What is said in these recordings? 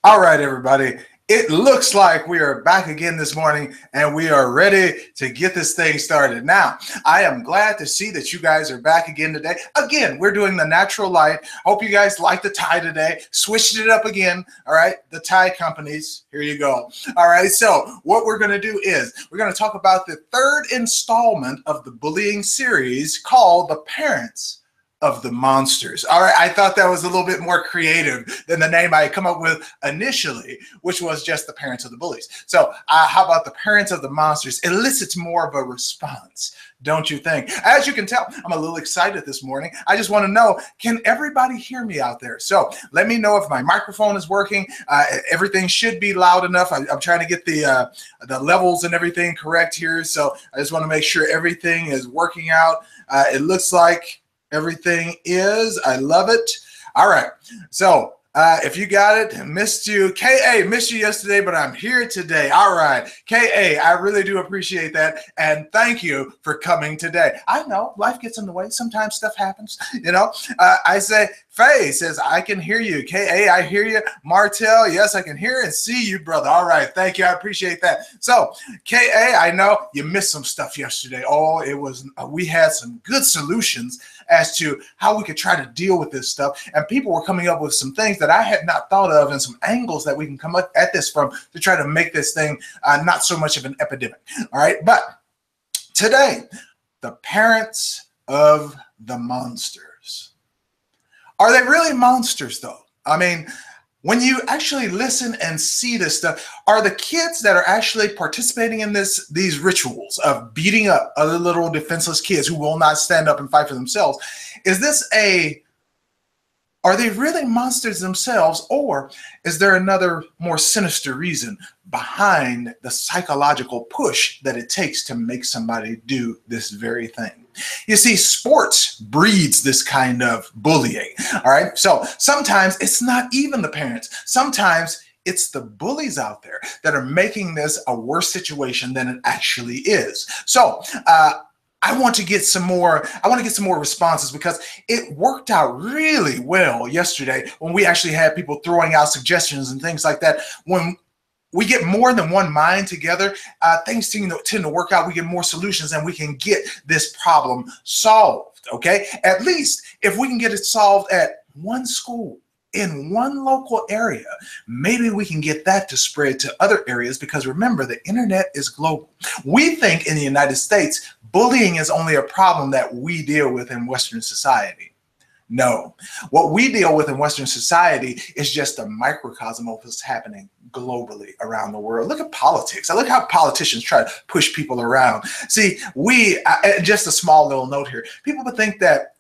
All right, everybody. It looks like we are back again this morning and we are ready to get this thing started. Now, I am glad to see that you guys are back again today. Again, we're doing the natural light. Hope you guys like the tie today. Switched it up again. All right, the tie companies. Here you go. All right, so what we're going to do is we're going to talk about the third installment of the bullying series called The Parents of the Monsters. All right, I thought that was a little bit more creative than the name I had come up with initially, which was just the Parents of the Bullies. So how about the Parents of the Monsters? It elicits more of a response, don't you think? As you can tell, I'm a little excited this morning. I just want to know, can everybody hear me out there? So let me know if my microphone is working. Everything should be loud enough. I'm trying to get the levels and everything correct here. So I just want to make sure everything is working out. It looks like everything is. I love it. All right. So if you got it, missed you. K.A. missed you yesterday, but I'm here today. All right. K.A., I really do appreciate that. And thank you for coming today. I know life gets in the way. Sometimes stuff happens. You know, I say, Faye says, I can hear you. K.A., I hear you. Martell, yes, I can hear and see you, brother. All right. Thank you. I appreciate that. So, K.A., I know you missed some stuff yesterday. Oh, it was, we had some good solutions as to how we could try to deal with this stuff. And people were coming up with some things that I had not thought of and some angles that we can come up at this from to try to make this thing not so much of an epidemic. All right. But today, the parents of the monsters. Are they really monsters, though? I mean, when you actually listen and see this stuff, are the kids that are actually participating in these rituals of beating up other little defenseless kids who will not stand up and fight for themselves, are they really monsters themselves, or is there another more sinister reason behind the psychological push that it takes to make somebody do this very thing? You see, sports breeds this kind of bullying, all right? So sometimes it's not even the parents. Sometimes it's the bullies out there that are making this a worse situation than it actually is. So I want to get some more responses, because it worked out really well yesterday when we actually had people throwing out suggestions and things like that. When we get more than one mind together, things tend to work out. We get more solutions and we can get this problem solved, okay? At least if we can get it solved at one school, in one local area, maybe we can get that to spread to other areas, because remember, the internet is global. We think in the United States, bullying is only a problem that we deal with in Western society. No, what we deal with in Western society is just a microcosm of what's happening globally around the world. Look at politics. I look how politicians try to push people around. See, just a small little note here. People would think that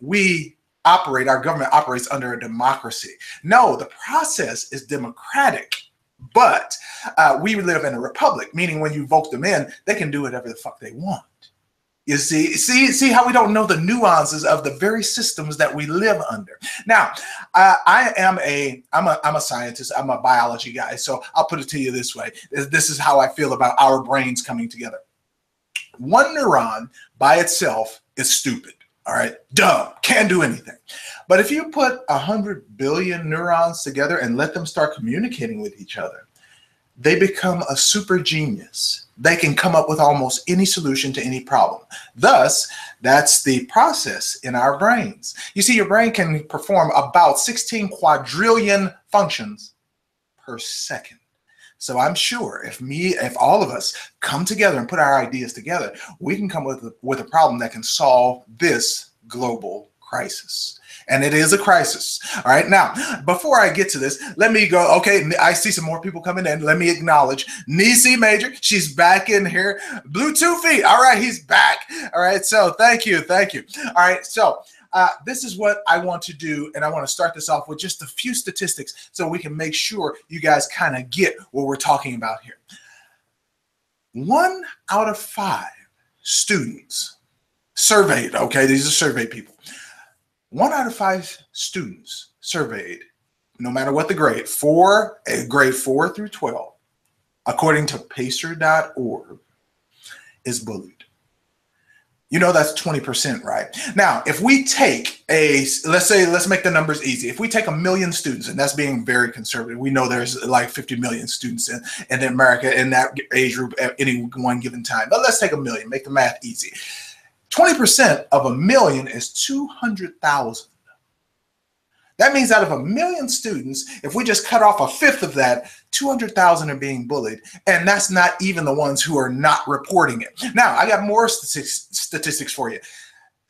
our government operates under a democracy. No, the process is democratic, but we live in a republic, meaning when you vote them in, they can do whatever the fuck they want. You see how we don't know the nuances of the very systems that we live under. Now, I'm a scientist. I'm a biology guy. So I'll put it to you this way. This is how I feel about our brains coming together. One neuron by itself is stupid. All right, dumb, can't do anything. But if you put 100 billion neurons together and let them start communicating with each other, they become a super genius. They can come up with almost any solution to any problem. Thus, that's the process in our brains. You see, your brain can perform about 16 quadrillion functions per second. So I'm sure if all of us come together and put our ideas together, we can come with a problem that can solve this global crisis. And it is a crisis. All right. Now, before I get to this, let me go. Okay. I see some more people coming in. Let me acknowledge Nisi Major. She's back in here. Bluetooth. All right. He's back. All right. So thank you. Thank you. All right. So this is what I want to do. And I want to start this off with just a few statistics so we can make sure you guys kind of get what we're talking about here. 1 out of 5 students surveyed. Okay. These are survey people. 1 out of 5 students surveyed, no matter what the grade, grade 4 through 12, according to pacer.org, is bullied. You know that's 20%, right? Now, if we take let's make the numbers easy. If we take 1,000,000 students, and that's being very conservative, we know there's like 50 million students in America in that age group at any one given time. But let's take 1,000,000, make the math easy. 20% of 1,000,000 is 200,000. That means out of 1,000,000 students, if we just cut off a fifth of that, 200,000 are being bullied. And that's not even the ones who are not reporting it. Now, I got more statistics for you.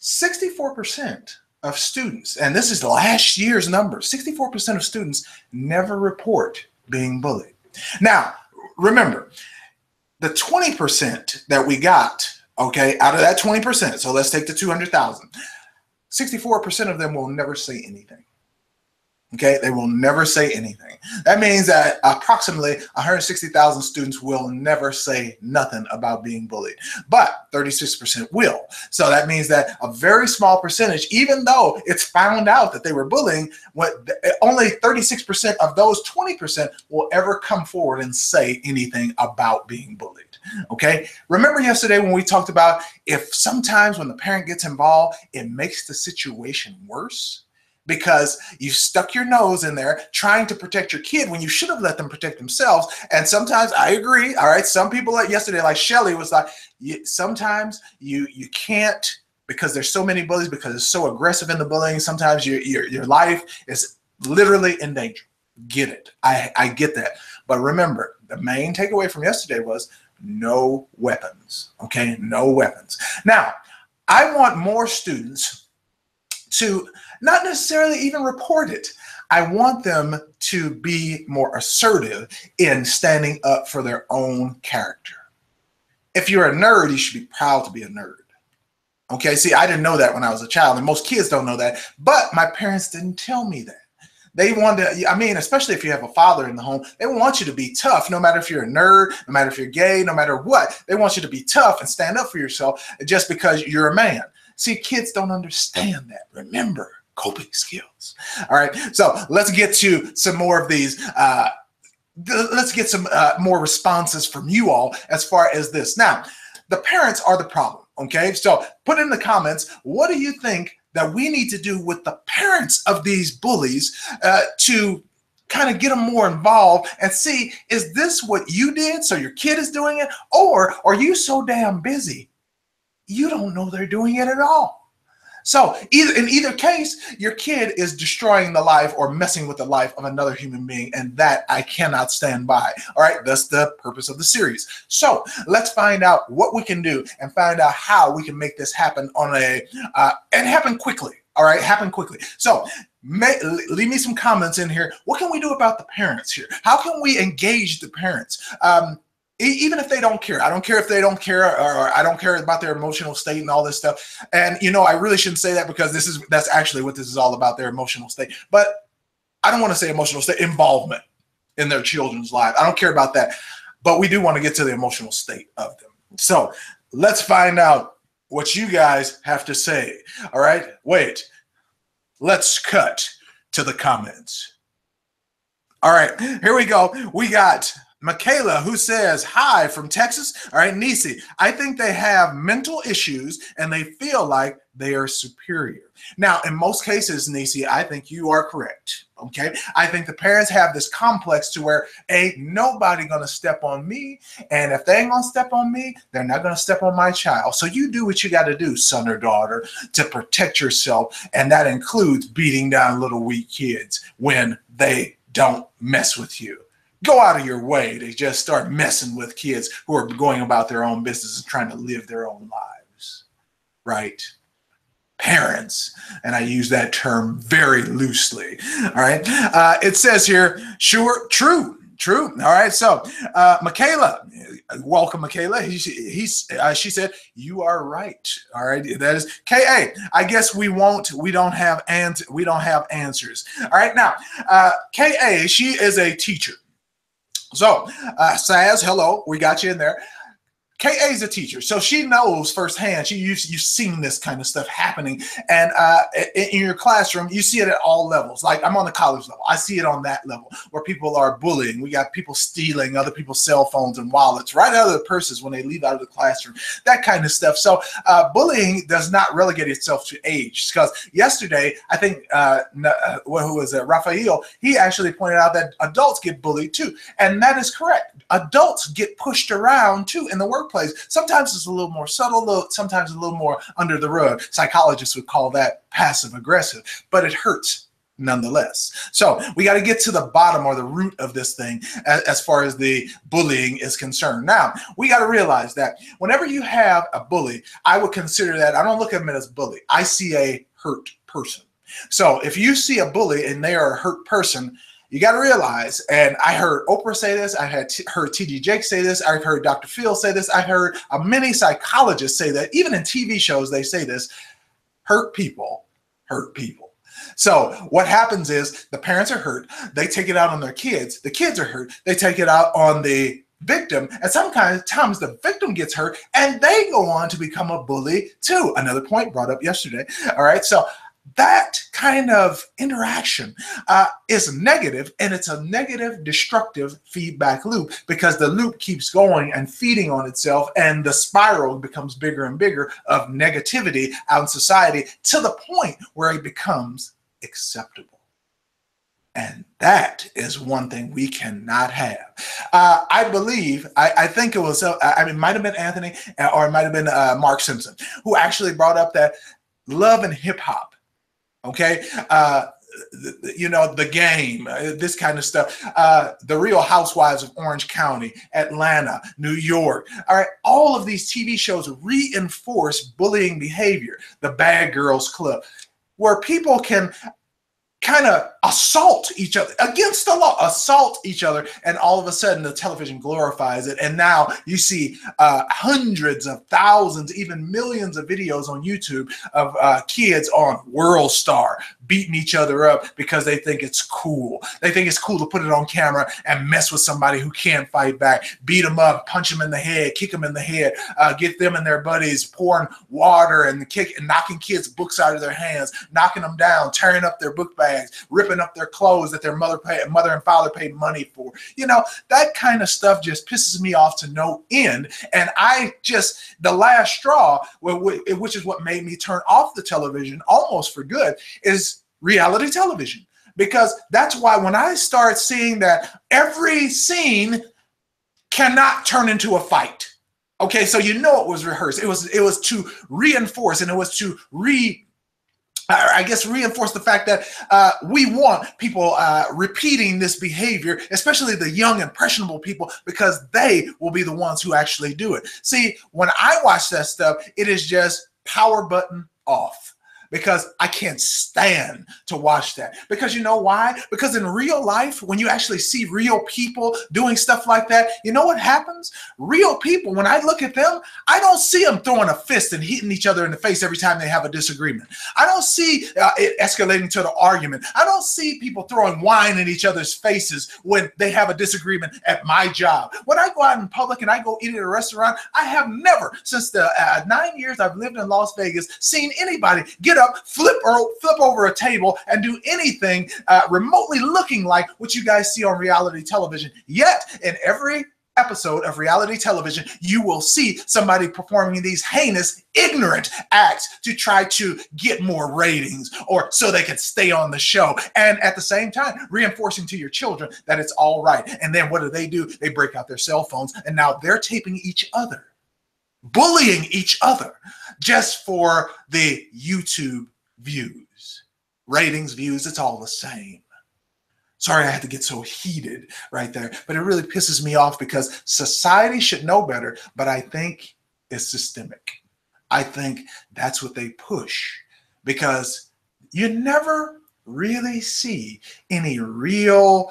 64% of students, and this is last year's number, 64% of students never report being bullied. Now, remember, the 20% that we got, okay, out of that 20%, so let's take the 200,000, 64% of them will never say anything. Okay, they will never say anything. That means that approximately 160,000 students will never say nothing about being bullied, but 36% will. So that means that a very small percentage, even though it's found out that they were bullying, only 36% of those 20% will ever come forward and say anything about being bullied. Okay, remember yesterday when we talked about if sometimes when the parent gets involved, it makes the situation worse? Because you stuck your nose in there trying to protect your kid when you should have let them protect themselves. And sometimes I agree. All right. Some people like yesterday, like Shelly was like, sometimes you can't, because there's so many bullies, because it's so aggressive in the bullying. Sometimes your life is literally in danger. Get it. I get that. But remember, the main takeaway from yesterday was no weapons. Okay. No weapons. Now, I want more students to not necessarily even report it. I want them to be more assertive in standing up for their own character. If you're a nerd, you should be proud to be a nerd. Okay, see, I didn't know that when I was a child, and most kids don't know that, but my parents didn't tell me that. They want to, I mean, especially if you have a father in the home, they want you to be tough, no matter if you're a nerd, no matter if you're gay, no matter what. They want you to be tough and stand up for yourself just because you're a man. See, kids don't understand that. Remember, coping skills. All right, so let's get to some more of these. Let's get some more responses from you all as far as this. Now, the parents are the problem, okay? So put in the comments, what do you think that we need to do with the parents of these bullies to kind of get them more involved and see, is this what you did so your kid is doing it? Or are you so damn busy you don't know they're doing it at all? So in either case, your kid is destroying the life or messing with the life of another human being, and that I cannot stand by. All right, that's the purpose of the series. So let's find out what we can do and find out how we can make this happen and happen quickly. All right, happen quickly. So leave me some comments in here. What can we do about the parents here? How can we engage the parents? Even if they don't care. I don't care if they don't care, or I don't care about their emotional state and all this stuff. And, you know, I really shouldn't say that because that's actually what this is all about, their emotional state. But I don't want to say emotional state, involvement in their children's lives. I don't care about that. But we do want to get to the emotional state of them. So let's find out what you guys have to say. All right. Wait. Let's cut to the comments. All right. Here we go. We got Michaela, who says, hi from Texas. All right, Nisi, I think they have mental issues and they feel like they are superior. Now, in most cases, Nisi, I think you are correct. Okay, I think the parents have this complex to where ain't nobody gonna step on me, and if they ain't gonna step on me, they're not gonna step on my child. So you do what you got to do, son or daughter, to protect yourself, and that includes beating down little weak kids when they don't mess with you. Go out of your way to just start messing with kids who are going about their own business and trying to live their own lives, right? Parents, and I use that term very loosely, all right? It says here, sure, true. All right, so Michaela, welcome, Michaela. She said, you are right. All right, that is K.A. I guess we don't have answers. All right, now, K.A., she is a teacher. So, Saz, hello, we got you in there. KA is a teacher, so she knows firsthand. You've seen this kind of stuff happening, and in your classroom, you see it at all levels. Like I'm on the college level, I see it on that level where people are bullying. We got people stealing other people's cell phones and wallets right out of their purses when they leave out of the classroom. That kind of stuff. So bullying does not relegate itself to age. Because yesterday, I think who was it? Raphael? He actually pointed out that adults get bullied too, and that is correct. Adults get pushed around too in the workplace. Sometimes it's a little more subtle, sometimes a little more under the rug. Psychologists would call that passive aggressive, but it hurts nonetheless. So we got to get to the bottom or the root of this thing as far as the bullying is concerned. Now, we got to realize that whenever you have a bully, I would consider that, I don't look at them as bully. I see a hurt person. So if you see a bully and they are a hurt person, you got to realize, and I heard Oprah say this, I heard T.D. Jakes say this, I've heard Dr. Phil say this, I heard many psychologists say that, even in TV shows they say this, hurt people hurt people. So what happens is the parents are hurt, they take it out on their kids, the kids are hurt, they take it out on the victim, and sometimes the victim gets hurt and they go on to become a bully too. Another point brought up yesterday. All right, so that kind of interaction is negative, and it's a negative, destructive feedback loop because the loop keeps going and feeding on itself, and the spiral becomes bigger and bigger of negativity out in society to the point where it becomes acceptable. And that is one thing we cannot have. I believe, I think it was, it might have been Anthony or it might have been Mark Simpson who actually brought up that love and hip hop. Okay, you know, The Game, this kind of stuff. The Real Housewives of Orange County, Atlanta, New York. All right, all of these TV shows reinforce bullying behavior. The Bad Girls Club, where people can kind of assault each other against the law, assault each other, and all of a sudden the television glorifies it. And now you see hundreds of thousands, even millions of videos on YouTube of kids on World Star beating each other up because they think it's cool. They think it's cool to put it on camera and mess with somebody who can't fight back, beat them up, punch them in the head, kick them in the head, get them and their buddies pouring water and knocking kids' books out of their hands, knocking them down, tearing up their book bags, ripping up their clothes that their mother and father paid money for. You know, that kind of stuff just pisses me off to no end. And the last straw, which is what made me turn off the television almost for good, is reality television. Because that's why when I start seeing that every scene cannot turn into a fight. Okay, so you know it was rehearsed. It was to reinforce, and it was to reinforce the fact that we want people repeating this behavior, especially the young, impressionable people, because they will be the ones who actually do it. See, when I watch that stuff, it is just power button off. Because I can't stand to watch that. Because you know why? Because in real life, when you actually see real people doing stuff like that, you know what happens? Real people, when I look at them, I don't see them throwing a fist and hitting each other in the face every time they have a disagreement. I don't see it escalating to the argument. I don't see people throwing wine in each other's faces when they have a disagreement at my job. When I go out in public and I go eat at a restaurant, I have never, since the 9 years I've lived in Las Vegas, seen anybody get up, flip over a table, and do anything remotely looking like what you guys see on reality television. Yet, in every episode of reality television, you will see somebody performing these heinous, ignorant acts to try to get more ratings or so they can stay on the show. And at the same time, reinforcing to your children that it's all right. And then what do? They break out their cell phones, and now they're taping each other, bullying each other just for the YouTube views, ratings, views. It's all the same. Sorry I had to get so heated right there, but it really pisses me off because society should know better, but I think it's systemic. I think that's what they push because you never really see any real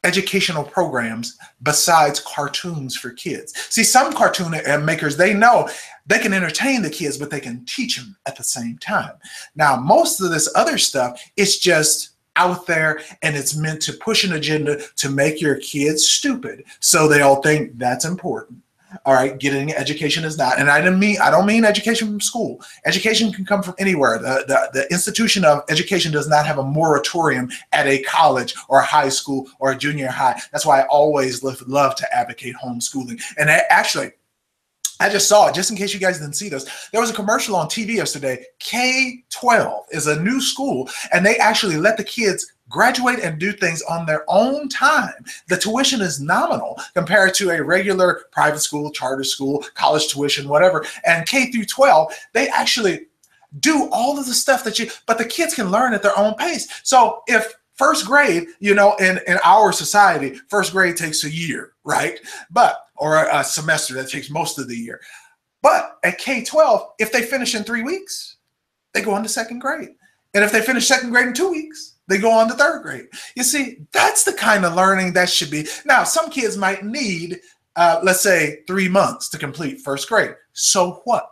educational programs besides cartoons for kids. See, some cartoon makers, they know they can entertain the kids, but they can teach them at the same time. Now, most of this other stuff is just out there, and it's meant to push an agenda to make your kids stupid, so they all think that's important. All right, getting education is not, and I don't mean education from school. Education can come from anywhere. The institution of education does not have a moratorium at a college or a high school or a junior high. That's why I always love to advocate homeschooling. And actually, I just saw it, just in case you guys didn't see this. There was a commercial on TV yesterday. K-12 is a new school, and they actually let the kids graduate and do things on their own time. The tuition is nominal compared to a regular private school, charter school, college tuition, whatever. And K through 12, they actually do all of the stuff but the kids can learn at their own pace. So if first grade, in our society, first grade takes a year, right? Or a semester that takes most of the year. But at K-12, if they finish in 3 weeks, they go on to second grade. And if they finish second grade in 2 weeks, they go on to third grade. You see, that's the kind of learning that should be. Now, some kids might need, let's say, 3 months to complete first grade. So what?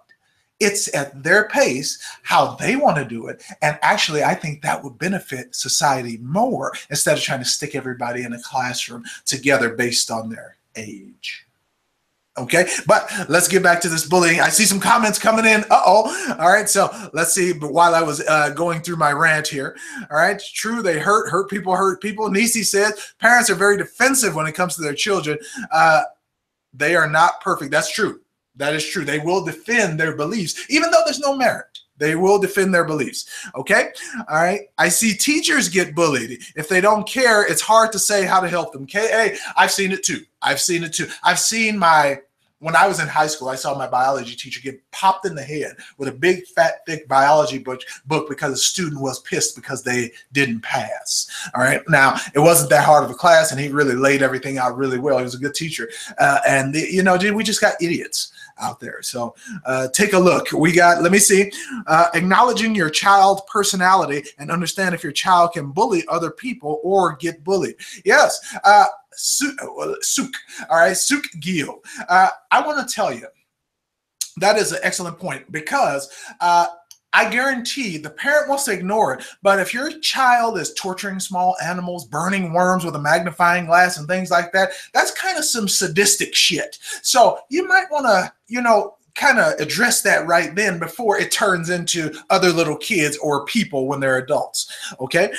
It's at their pace, how they want to do it. And actually, I think that would benefit society more instead of trying to stick everybody in a classroom together based on their age. Okay, but let's get back to this bullying. I see some comments coming in. All right, so let's see. But while I was going through my rant here, all right, it's true, they hurt people. Nisi says parents are very defensive when it comes to their children. They are not perfect. That's true. That is true. They will defend their beliefs, even though there's no merit. They will defend their beliefs. Okay. All right. I see teachers get bullied. If they don't care, it's hard to say how to help them. Okay. I've seen it too. When I was in high school, I saw my biology teacher get popped in the head with a big, fat, thick biology book because a student was pissed because they didn't pass. All right. Now, it wasn't that hard of a class, and he really laid everything out really well. He was a good teacher. We just got idiots out there. So take a look. Let me see. Acknowledging your child personality and understand if your child can bully other people or get bullied. Yes. Suk, all right, Suk Gil. I want to tell you, that is an excellent point, because I guarantee the parent wants to ignore it, but if your child is torturing small animals, burning worms with a magnifying glass and things like that, that's kind of some sadistic shit. So you might want to, kind of address that right then before it turns into other little kids or people when they're adults. Okay.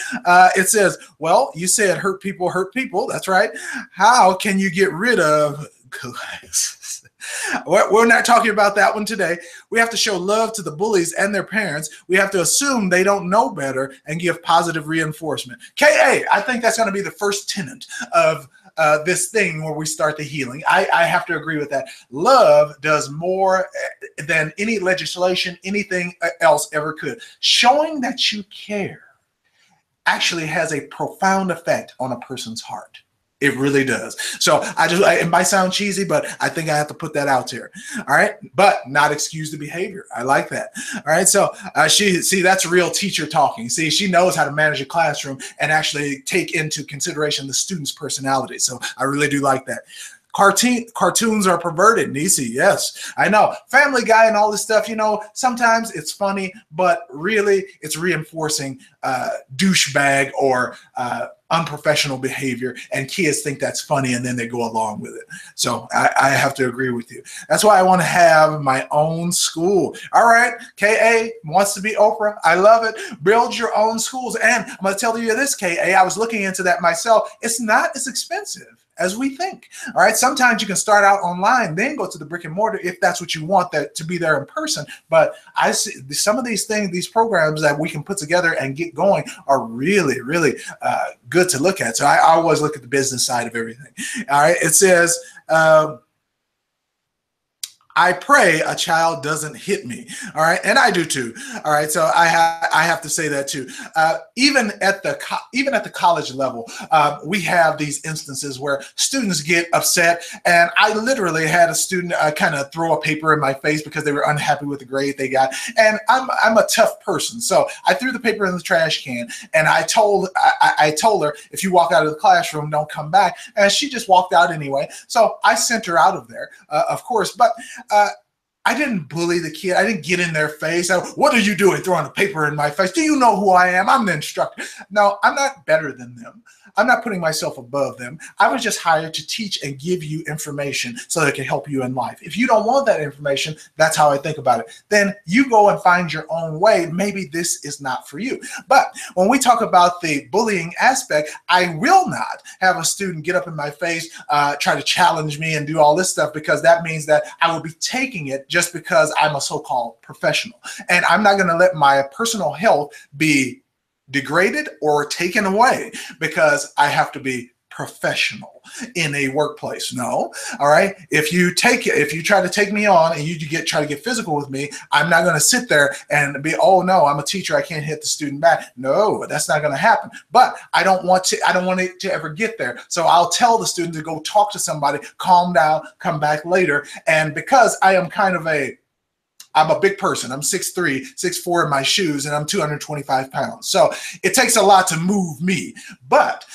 It says, well, you said hurt people. That's right. How can you get rid of We're not talking about that one today. We have to show love to the bullies and their parents. We have to assume they don't know better and give positive reinforcement. KA, I think that's going to be the first tenet of this thing where we start the healing. I have to agree with that. Love does more than any legislation, anything else ever could. Showing that you care actually has a profound effect on a person's heart. It really does. So it might sound cheesy, but I think I have to put that out there. All right. But not excuse the behavior. I like that. All right. So that's real teacher talking. See, she knows how to manage a classroom and actually take into consideration the student's personality. So I really do like that. Cartoons are perverted, Nisi. Yes, I know. Family Guy and all this stuff, sometimes it's funny, but really it's reinforcing douchebag or unprofessional behavior, and kids think that's funny and then they go along with it. So I have to agree with you. That's why I want to have my own school. All right, KA wants to be Oprah. I love it. Build your own schools. And I'm going to tell you this, KA, I was looking into that myself. It's not as expensive as we think. All right. Sometimes you can start out online, then go to the brick and mortar if that's what you want, that to be there in person. But I see some of these things, these programs that we can put together and get going are really, really good to look at. So I always look at the business side of everything. All right. It says, I pray a child doesn't hit me. All right. And I do too. All right. So I have to say that too. Even at the college level, we have these instances where students get upset. And I literally had a student kind of throw a paper in my face because they were unhappy with the grade they got. And I'm a tough person. So I threw the paper in the trash can, and I told her, if you walk out of the classroom, don't come back. And she just walked out anyway. So I sent her out of there, of course. But I didn't bully the kid. I didn't get in their face. What are you doing throwing a paper in my face? Do you know who I am? I'm the instructor. No, I'm not better than them. I'm not putting myself above them. I was just hired to teach and give you information so that it can help you in life. If you don't want that information, that's how I think about it. Then you go and find your own way. Maybe this is not for you. But when we talk about the bullying aspect, I will not have a student get up in my face, try to challenge me and do all this stuff, because that means that I will be taking it just because I'm a so-called professional. And I'm not going to let my personal health be degraded or taken away because I have to be professional in a workplace. No. All right. If you try to take me on and you try to get physical with me, I'm not going to sit there and be, oh no, I'm a teacher, I can't hit the student back. No, that's not going to happen. But I don't want it to ever get there. So I'll tell the student to go talk to somebody, calm down, come back later. And because I'm a big person. I'm 6'3", 6'4" in my shoes, and I'm 225 pounds. So it takes a lot to move me. But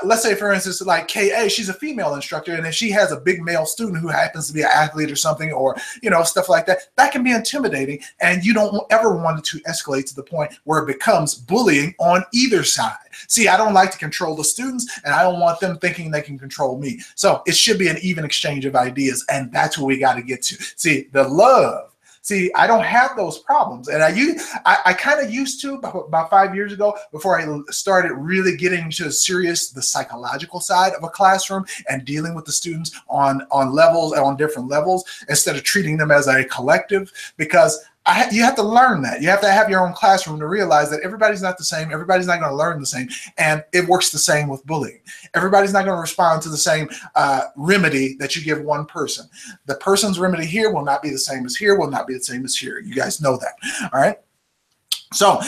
let's say, for instance, like KA, she's a female instructor, and if she has a big male student who happens to be an athlete or something, or stuff like that, that can be intimidating, and you don't ever want it to escalate to the point where it becomes bullying on either side. See, I don't like to control the students, and I don't want them thinking they can control me. So it should be an even exchange of ideas, and that's what we got to get to. See, the love. See, I don't have those problems. And I kind of used to about 5 years ago, before I started really getting into the psychological side of a classroom and dealing with the students on different levels, instead of treating them as a collective, because you have to learn that. You have to have your own classroom to realize that everybody's not the same. Everybody's not going to learn the same. And it works the same with bullying. Everybody's not going to respond to the same remedy that you give one person. The person's remedy here will not be the same as here, will not be the same as here. You guys know that. All right. So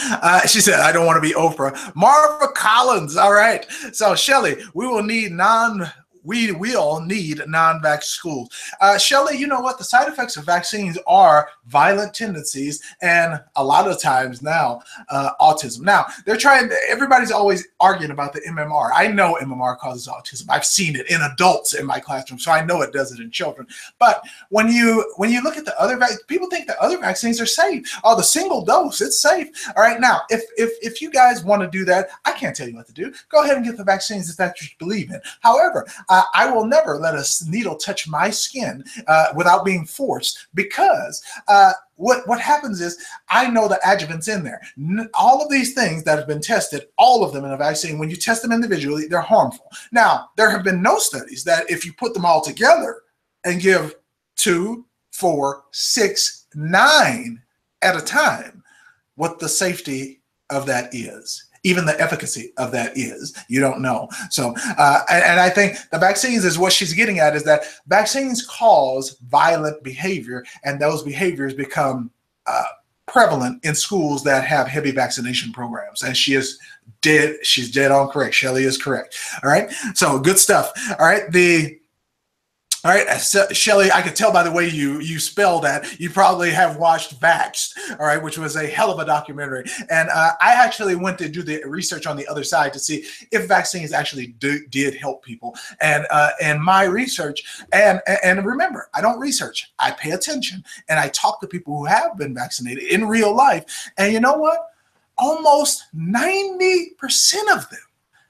she said, I don't want to be Oprah. Marva Collins. All right. So Shelly, we will need non-vax schools. Shelly, you know what? The side effects of vaccines are violent tendencies, and a lot of times now, autism. Now, everybody's always arguing about the MMR. I know MMR causes autism. I've seen it in adults in my classroom, so I know it does it in children. But when you look at the other people think the other vaccines are safe. Oh, the single dose, it's safe. All right, now, if you guys want to do that, I can't tell you what to do. Go ahead and get the vaccines if that's what you believe in. However, I will never let a needle touch my skin without being forced, because what happens is, I know the adjuvants in there. All of these things that have been tested, all of them in a vaccine, when you test them individually, they're harmful. Now, there have been no studies that if you put them all together and give 2, 4, 6, 9 at a time, what the safety of that is. Even the efficacy of that is, you don't know. So, and I think the vaccines is what she's getting at, is that vaccines cause violent behavior, and those behaviors become prevalent in schools that have heavy vaccination programs. And she's dead on correct. Shelly is correct. All right. So good stuff. All right. All right, Shelly, I could tell by the way you spell that, you probably have watched Vaxxed, all right, which was a hell of a documentary. And I actually went to do the research on the other side to see if vaccines actually did help people. And my research, and remember, I don't research, I pay attention, and I talk to people who have been vaccinated in real life. And you know what? Almost 90% of them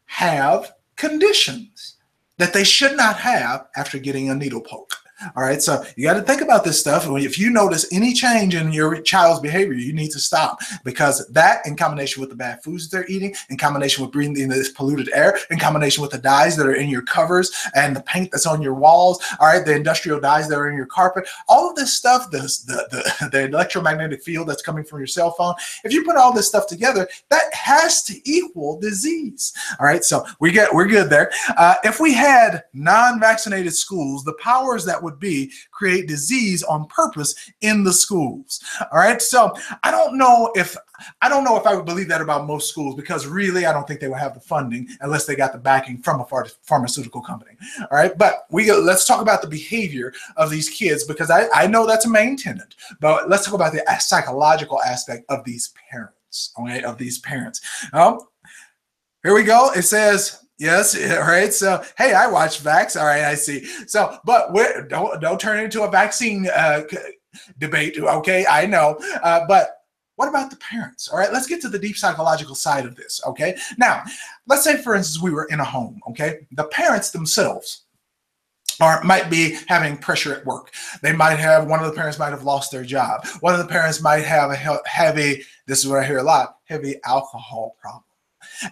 have conditions that they should not have after getting a needle poke. All right, so you got to think about this stuff. If you notice any change in your child's behavior, you need to stop, because that, in combination with the bad foods that they're eating, in combination with breathing in this polluted air, in combination with the dyes that are in your covers and the paint that's on your walls, all right, the industrial dyes that are in your carpet, all of this stuff, the electromagnetic field that's coming from your cell phone, if you put all this stuff together, that has to equal disease. All right, so we're good there. If we had non-vaccinated schools, the powers that would create disease on purpose in the schools. All right. So I don't know if I would believe that about most schools, because really I don't think they would have the funding unless they got the backing from a pharmaceutical company. All right. But let's talk about the behavior of these kids, because I know that's a main tenet, but let's talk about the psychological aspect of these parents. Okay. Of these parents. Here we go. It says, yes, right. So, hey, I watched Vax. All right, I see. So, but don't turn it into a vaccine debate. Okay, I know. But what about the parents? All right, let's get to the deep psychological side of this. Okay, now, let's say, for instance, we were in a home. Okay, the parents themselves might be having pressure at work. They might have, one of the parents might have lost their job. One of the parents might have a heavy, this is what I hear a lot, heavy alcohol problem.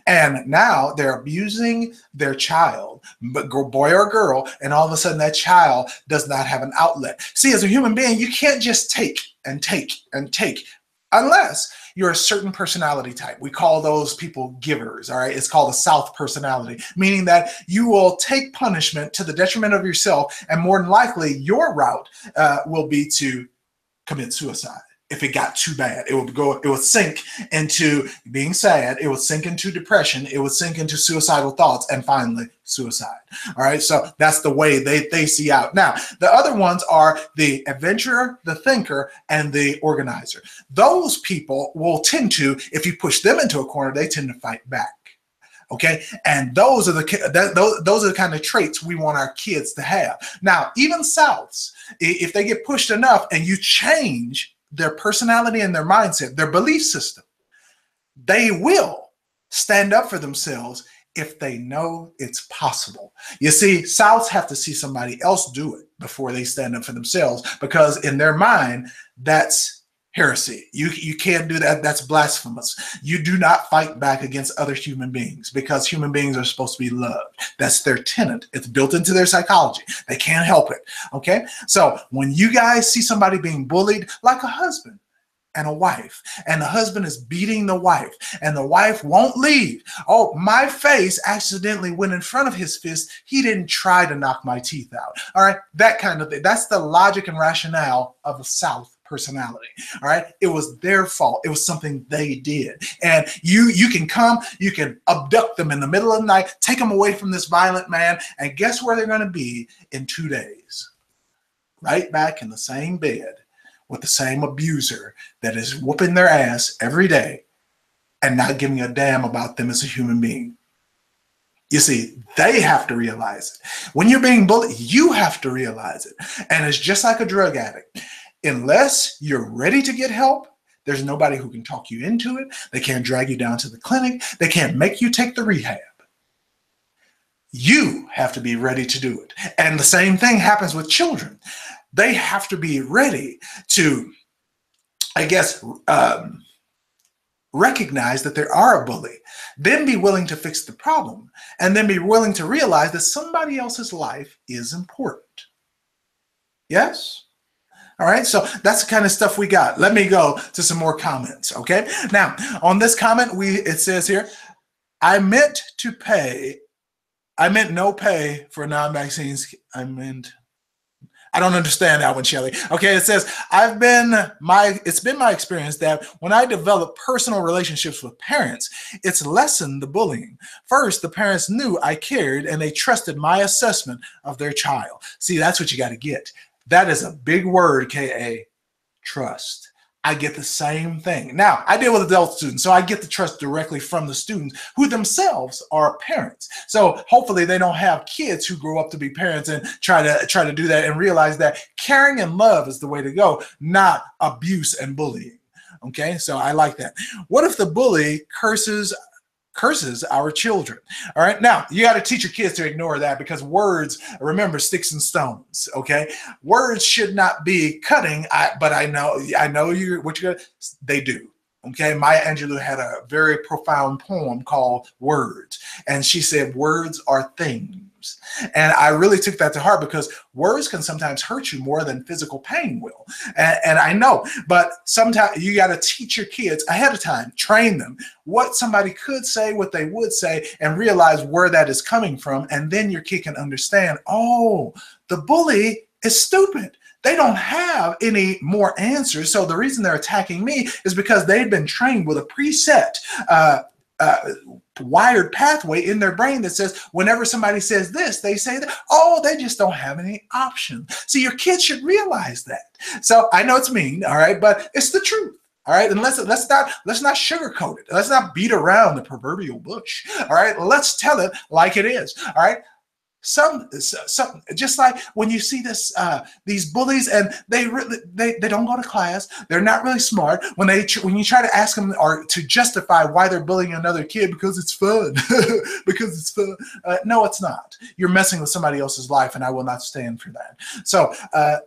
And now they're abusing their child, boy or girl, and all of a sudden that child does not have an outlet. See, as a human being, you can't just take and take and take unless you're a certain personality type. We call those people givers, all right? It's called a South personality, meaning that you will take punishment to the detriment of yourself, and more than likely your route will be to commit suicide. If it got too bad, it would sink into being sad. It would sink into depression. It would sink into suicidal thoughts, and finally suicide. All right. So that's the way they see out. Now, the other ones are the adventurer, the thinker, and the organizer. Those people will tend to, if you push them into a corner, they tend to fight back. Okay, and those are the kind of traits we want our kids to have. Now, even Souths, if they get pushed enough and you change their personality and their mindset, their belief system, they will stand up for themselves if they know it's possible. You see, Souths have to see somebody else do it before they stand up for themselves, because in their mind, that's heresy. You can't do that. That's blasphemous. You do not fight back against other human beings, because human beings are supposed to be loved. That's their tenet. It's built into their psychology. They can't help it. Okay. So when you guys see somebody being bullied, like a husband and a wife, and the husband is beating the wife and the wife won't leave. Oh, my face accidentally went in front of his fist. He didn't try to knock my teeth out. All right. That kind of thing. That's the logic and rationale of a South personality. All right. It was their fault. It was something they did. And you can come, you can abduct them in the middle of the night, take them away from this violent man, and guess where they're going to be in 2 days? Right back in the same bed with the same abuser that is whooping their ass every day and not giving a damn about them as a human being. You see, they have to realize it. When you're being bullied, you have to realize it. And it's just like a drug addict. Unless you're ready to get help, there's nobody who can talk you into it. They can't drag you down to the clinic. They can't make you take the rehab. You have to be ready to do it. And the same thing happens with children. They have to be ready to, I guess, recognize that there are a bully, then be willing to fix the problem, and then be willing to realize that somebody else's life is important. Yes? All right, so that's the kind of stuff we got. Let me go to some more comments, okay? Now, on this comment, it says here, I meant no pay for non-vaccines. I don't understand that one, Shelley. Okay, it says, it's been my experience that when I develop personal relationships with parents, it's lessened the bullying. First, the parents knew I cared and they trusted my assessment of their child. See, that's what you got to get. That is a big word, K.A., trust. I get the same thing. Now, I deal with adult students, so I get the trust directly from the students who themselves are parents. So hopefully they don't have kids who grow up to be parents and try to do that and realize that caring and love is the way to go, not abuse and bullying. Okay, so I like that. What if the bully curses our children? All right, now you got to teach your kids to ignore that, because words, remember, sticks and stones. Okay, words should not be cutting. But I know they do. Okay, Maya Angelou had a very profound poem called Words, and she said words are things. And I really took that to heart, because words can sometimes hurt you more than physical pain will. And I know, but sometimes you got to teach your kids ahead of time, train them what somebody could say, what they would say, and realize where that is coming from. And then your kid can understand, oh, the bully is stupid. They don't have any more answers. So the reason they're attacking me is because they've been trained with a preset wired pathway in their brain that says whenever somebody says this, they say that. Oh, they just don't have any option. See, your kids should realize that. So I know it's mean, all right, but it's the truth. All right, and let's not sugarcoat it. Let's not beat around the proverbial bush. All right, let's tell it like it is. All right. Some just like when you see these bullies, and they don't go to class, they're not really smart. When you try to ask them or to justify why they're bullying another kid, because it's fun, because it's fun. No, it's not. You're messing with somebody else's life, and I will not stand for that. So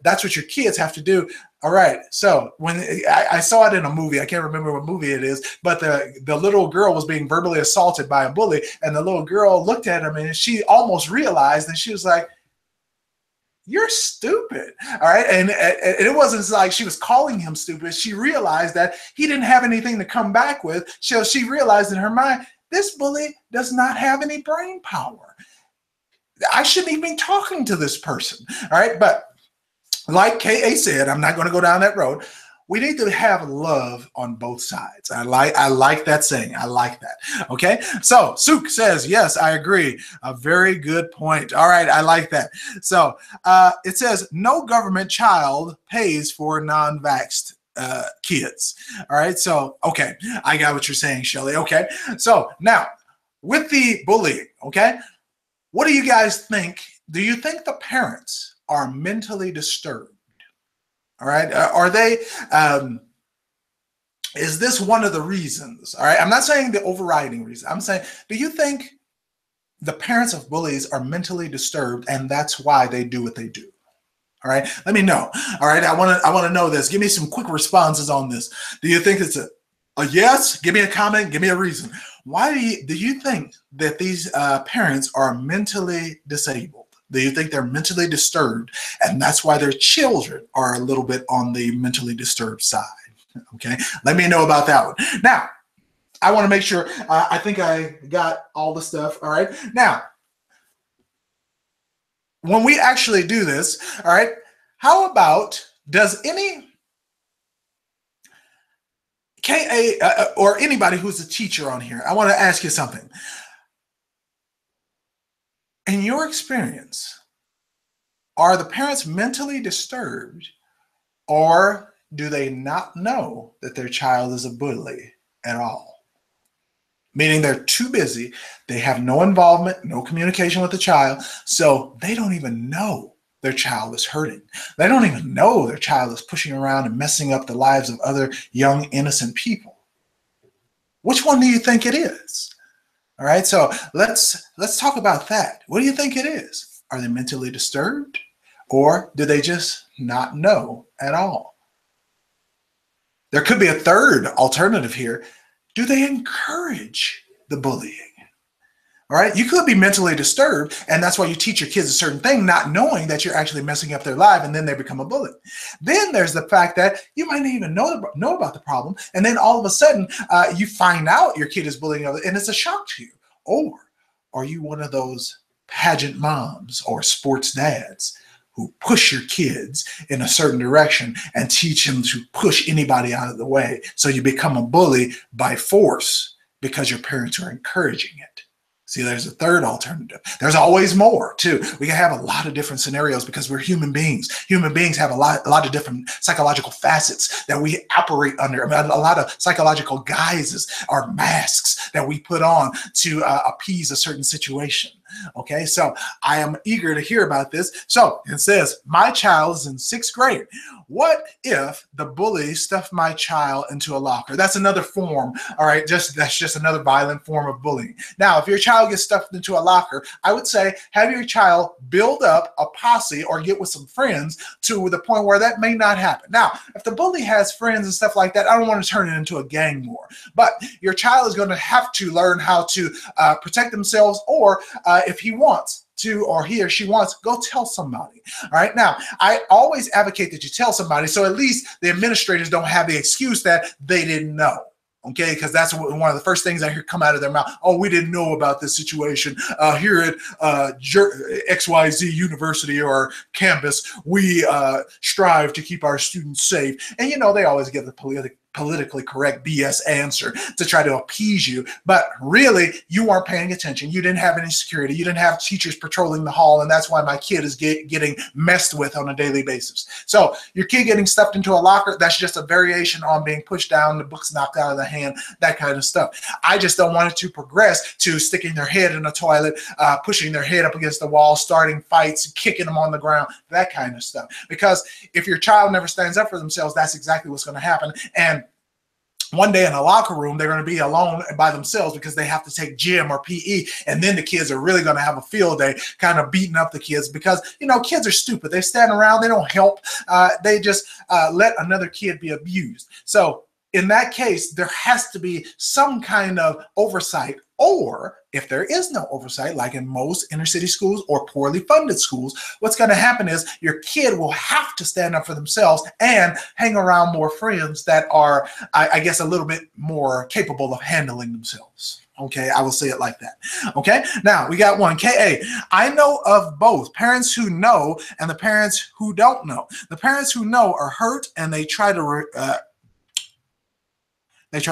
that's what your kids have to do. All right. So when I saw it in a movie, I can't remember what movie it is, but the little girl was being verbally assaulted by a bully, and the little girl looked at him, and she almost realized, and she was like, "You're stupid." All right. And it wasn't like she was calling him stupid. She realized that he didn't have anything to come back with. So she realized in her mind, this bully does not have any brain power. I shouldn't even be talking to this person. All right. But like K.A. said, I'm not going to go down that road. We need to have love on both sides. I like that saying. I like that. Okay. So Suk says, yes, I agree. A very good point. All right. I like that. So it says no government child pays for non-vaxxed kids. All right. So, okay. I got what you're saying, Shelly. Okay. So now with the bullying, okay, what do you guys think? Do you think the parents are mentally disturbed? All right. Are they, is this one of the reasons? All right. I'm not saying the overriding reason. I'm saying, do you think the parents of bullies are mentally disturbed and that's why they do what they do? All right. Let me know. All right. I want to know this. Give me some quick responses on this. Do you think it's a yes? Give me a comment. Give me a reason. Why do you think that these parents are mentally disabled? Do you think they're mentally disturbed, and that's why their children are a little bit on the mentally disturbed side? Okay, let me know about that one. Now, I want to make sure, I think I got all the stuff. All right, now, when we actually do this, all right, how about, does any KA or anybody who's a teacher on here, I want to ask you something. In your experience, are the parents mentally disturbed, or do they not know that their child is a bully at all? Meaning they're too busy, they have no involvement, no communication with the child, so they don't even know their child is hurting. They don't even know their child is pushing around and messing up the lives of other young, innocent people. Which one do you think it is? All right, so let's talk about that. What do you think it is? Are they mentally disturbed, or do they just not know at all? There could be a third alternative here. Do they encourage the bullying? All right, you could be mentally disturbed, and that's why you teach your kids a certain thing, not knowing that you're actually messing up their life, and then they become a bully. Then there's the fact that you might not even know about the problem, and then all of a sudden you find out your kid is bullying others, and it's a shock to you. Or are you one of those pageant moms or sports dads who push your kids in a certain direction and teach them to push anybody out of the way, so you become a bully by force because your parents are encouraging it? See, there's a third alternative. There's always more, too. We can have a lot of different scenarios because we're human beings. Human beings have a lot of different psychological facets that we operate under. I mean, a lot of psychological guises or masks that we put on to appease a certain situation. Okay, so I am eager to hear about this. So it says, my child is in 6th grade. What if the bully stuffed my child into a locker? That's another form, all right? That's just another violent form of bullying. Now, if your child gets stuffed into a locker, I would say have your child build up a posse or get with some friends to the point where that may not happen. Now, if the bully has friends and stuff like that, I don't want to turn it into a gang war. But your child is going to have to learn how to protect themselves, or if he wants to, or he or she wants, go tell somebody. All right. Now, I always advocate that you tell somebody, so at least the administrators don't have the excuse that they didn't know. Okay, because that's one of the first things I hear come out of their mouth. Oh, we didn't know about this situation here at XYZ University or campus. We strive to keep our students safe. And, you know, they always give the politically correct BS answer to try to appease you. But really, you weren't paying attention. You didn't have any security. You didn't have teachers patrolling the hall, and that's why my kid is getting messed with on a daily basis. So your kid getting stuffed into a locker, that's just a variation on being pushed down, the books knocked out of the hand, that kind of stuff. I just don't want it to progress to sticking their head in a toilet, pushing their head up against the wall, starting fights, kicking them on the ground, that kind of stuff. Because if your child never stands up for themselves, that's exactly what's going to happen. And one day in a locker room, they're going to be alone by themselves because they have to take gym or PE. And then the kids are really going to have a field day kind of beating up the kids because, you know, kids are stupid. They stand around. They don't help. They just let another kid be abused. So in that case, there has to be some kind of oversight. Or if there is no oversight, like in most inner city schools or poorly funded schools, what's going to happen is your kid will have to stand up for themselves and hang around more friends that are, I guess, a little bit more capable of handling themselves. Okay, I will say it like that. Okay, now we got one. KA, I know of both parents who know and the parents who don't know. The parents who know are hurt and they try to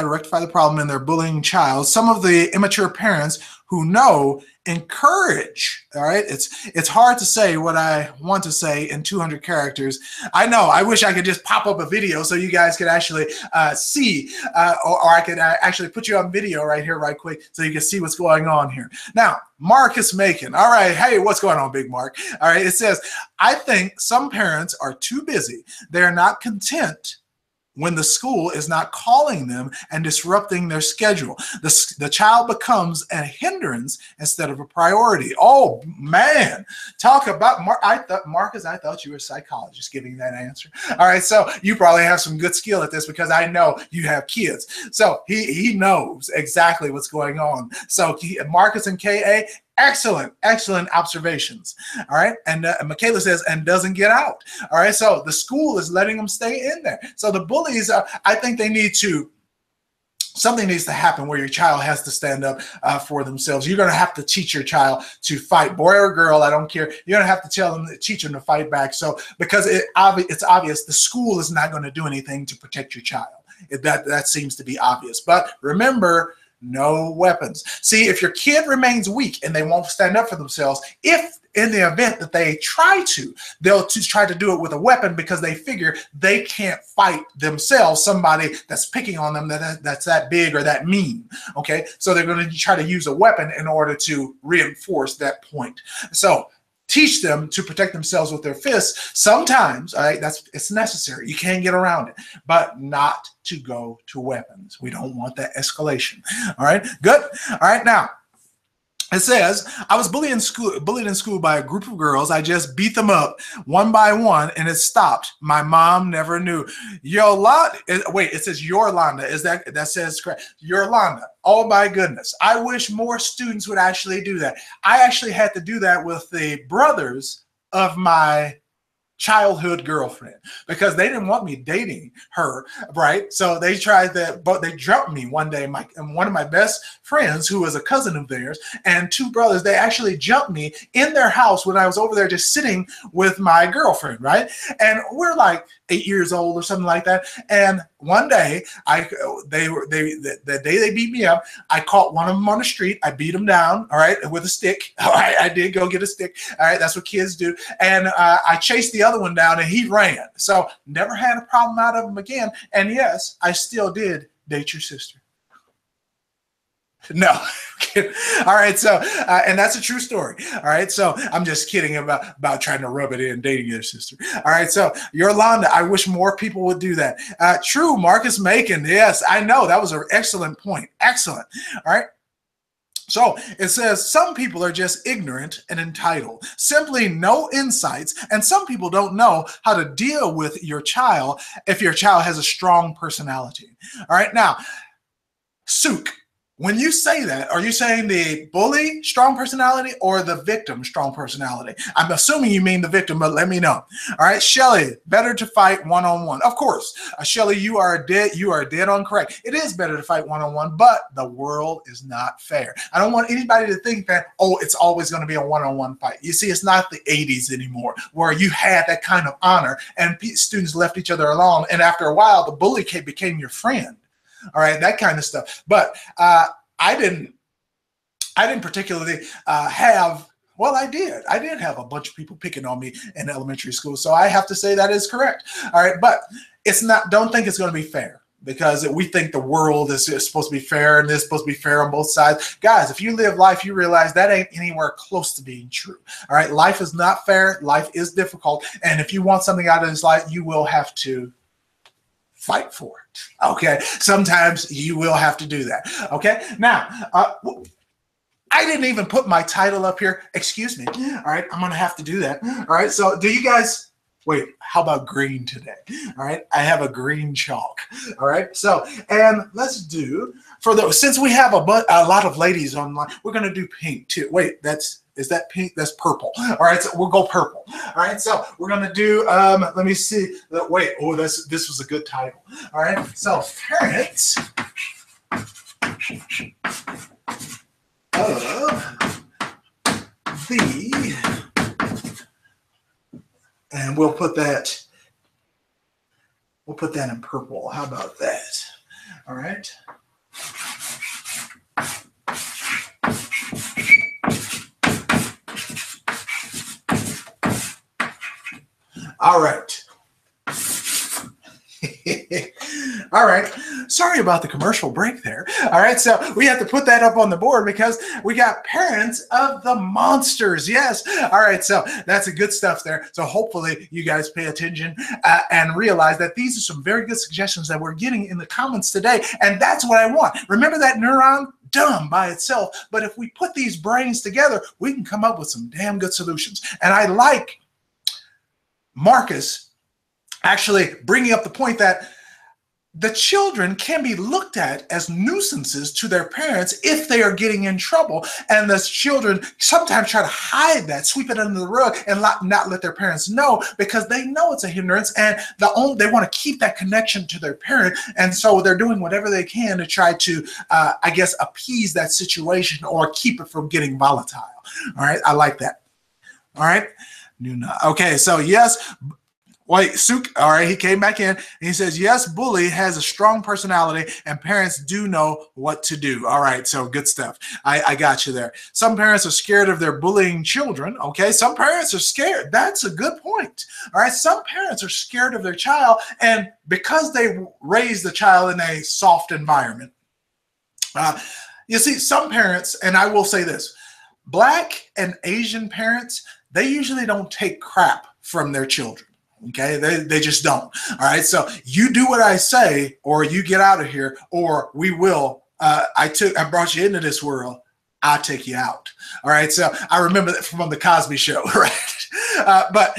rectify the problem in their bullying child. Some of the immature parents who know encourage. All right, it's hard to say what I want to say in 200 characters. I know. I wish I could just pop up a video so you guys could actually see, or I could actually put you on video right here, right quick, so you can see what's going on here. Now, Marcus Macon. All right, hey, what's going on, Big Mark? All right, it says, I think some parents are too busy. They're not content when the school is not calling them and disrupting their schedule. The child becomes a hindrance instead of a priority. Oh, man. Talk about, Marcus, I thought you were a psychologist giving that answer. All right, so you probably have some good skill at this because I know you have kids. So he knows exactly what's going on. So Marcus and KA, excellent, excellent observations. All right. And Michaela says, and doesn't get out. All right. So the school is letting them stay in there. So the bullies, I think they need to, something needs to happen where your child has to stand up for themselves. You're going to have to teach your child to fight, boy or girl, I don't care. You're going to have to tell them, teach them to fight back. So because it's obvious the school is not going to do anything to protect your child. That seems to be obvious. But remember, no weapons. See, if your kid remains weak and they won't stand up for themselves, if in the event that they try to, they'll try to do it with a weapon because they figure they can't fight themselves, somebody that's picking on them that's that big or that mean. Okay, so they're going to try to use a weapon in order to reinforce that point. So teach them to protect themselves with their fists. Sometimes, all right, it's necessary. You can't get around it, but not to go to weapons. We don't want that escalation. All right, good. All right, now it says, I was bullied in school by a group of girls. I just beat them up one by one and it stopped. My mom never knew. Yolanda, wait, it says Yolanda. Is that says correct? Yolanda. Oh my goodness. I wish more students would actually do that. I actually had to do that with the brothers of my childhood girlfriend because they didn't want me dating her, right? So they tried that, but they jumped me one day. One of my best friends, who was a cousin of theirs, and two brothers, they actually jumped me in their house when I was over there just sitting with my girlfriend, right? And we're like 8 years old or something like that. And one day, the day they beat me up, I caught one of them on the street. I beat him down, all right, with a stick. All right, I did go get a stick. All right, that's what kids do. And I chased the other one down and he ran. So never had a problem out of him again. And yes, I still did date your sister. No. All right. So, and that's a true story. All right. So I'm just kidding about trying to rub it in, dating your sister. All right. So Yolanda, I wish more people would do that. True. Marcus Macon. Yes, I know. That was an excellent point. Excellent. All right. So it says some people are just ignorant and entitled, simply no insights, and some people don't know how to deal with your child if your child has a strong personality. All right, now, Sook, When you say that, are you saying the bully strong personality or the victim strong personality? I'm assuming you mean the victim, but let me know. All right, Shelly, better to fight one-on-one. Of course, Shelly, you are dead on correct. It is better to fight one-on-one, but the world is not fair. I don't want anybody to think that, oh, it's always going to be a one-on-one fight. You see, it's not the 80s anymore where you had that kind of honor and students left each other alone. And after a while, the bully became your friend. All right, that kind of stuff. But I didn't particularly have. Well, I did. I did have a bunch of people picking on me in elementary school, so I have to say that is correct. All right, but it's not. Don't think it's going to be fair because we think the world is supposed to be fair and it's supposed to be fair on both sides. Guys, if you live life, you realize that ain't anywhere close to being true. All right, life is not fair. Life is difficult, and if you want something out of this life, you will have to fight for it. Okay, sometimes you will have to do that. Okay, now I didn't even put my title up here. Excuse me. All right, I'm gonna have to do that. All right, so do you guys wait? How about green today? All right, I have a green chalk. All right, so and let's do for the since we have a lot of ladies online, we're gonna do pink too. Wait, is that pink? That's purple. All right, so we'll go purple. All right, so we're gonna do. Let me see. Wait. Oh, this was a good title. All right, so parents of the, and we'll put that. We'll put that in purple. How about that? All right. All right. All right. Sorry about the commercial break there. All right. So we have to put that up on the board because we got parents of the monsters. Yes. All right. So that's a good stuff there. So hopefully you guys pay attention and realize that these are some very good suggestions that we're getting in the comments today. And that's what I want. Remember that neuron? Dumb by itself. But if we put these brains together, we can come up with some damn good solutions. And I like Marcus actually bringing up the point that the children can be looked at as nuisances to their parents if they are getting in trouble. And the children sometimes try to hide that, sweep it under the rug, and not let their parents know because they know it's a hindrance and they want to keep that connection to their parent. And so they're doing whatever they can to try to, I guess, appease that situation or keep it from getting volatile. All right. I like that. All right. Okay. So yes. Wait, Suk, all right, he came back in and he says, yes, bully has a strong personality and parents do know what to do. All right, so good stuff. I got you there. Some parents are scared of their bullying children. Okay, some parents are scared. That's a good point. All right, some parents are scared of their child and because they raise the child in a soft environment. You see, some parents, and I will say this, Black and Asian parents, they usually don't take crap from their children. Okay, they just don't. All right, so you do what I say, or you get out of here, or we will. I brought you into this world. I'll take you out. All right, so I remember that from the Cosby Show, right? But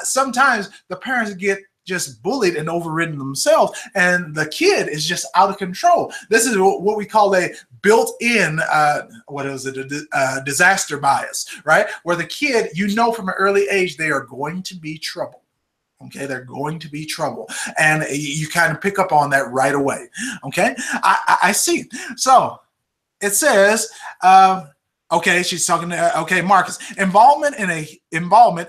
sometimes the parents get just bullied and overridden themselves, and the kid is just out of control. This is what we call a built-in, disaster bias, right? Where the kid, you know from an early age, they are going to be trouble. Okay, they're going to be trouble. And you kind of pick up on that right away. Okay, I see. So it says, okay, she's talking to, okay, Marcus. Involvement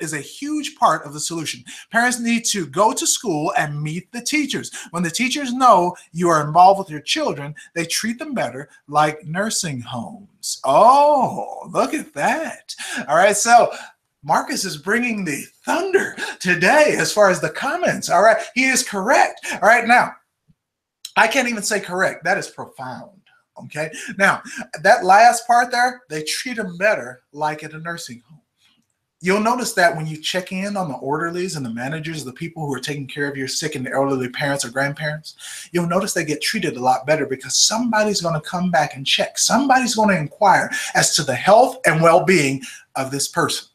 is a huge part of the solution. Parents need to go to school and meet the teachers. When the teachers know you are involved with your children, they treat them better, like nursing homes. Oh, look at that. All right, so Marcus is bringing the thunder today as far as the comments. All right, he is correct. All right, now, I can't even say correct. That is profound. Okay, now, that last part there, they treat them better like at a nursing home. You'll notice that when you check in on the orderlies and the managers, the people who are taking care of your sick and elderly parents or grandparents, you'll notice they get treated a lot better because somebody's going to come back and check. Somebody's going to inquire as to the health and well-being of this person.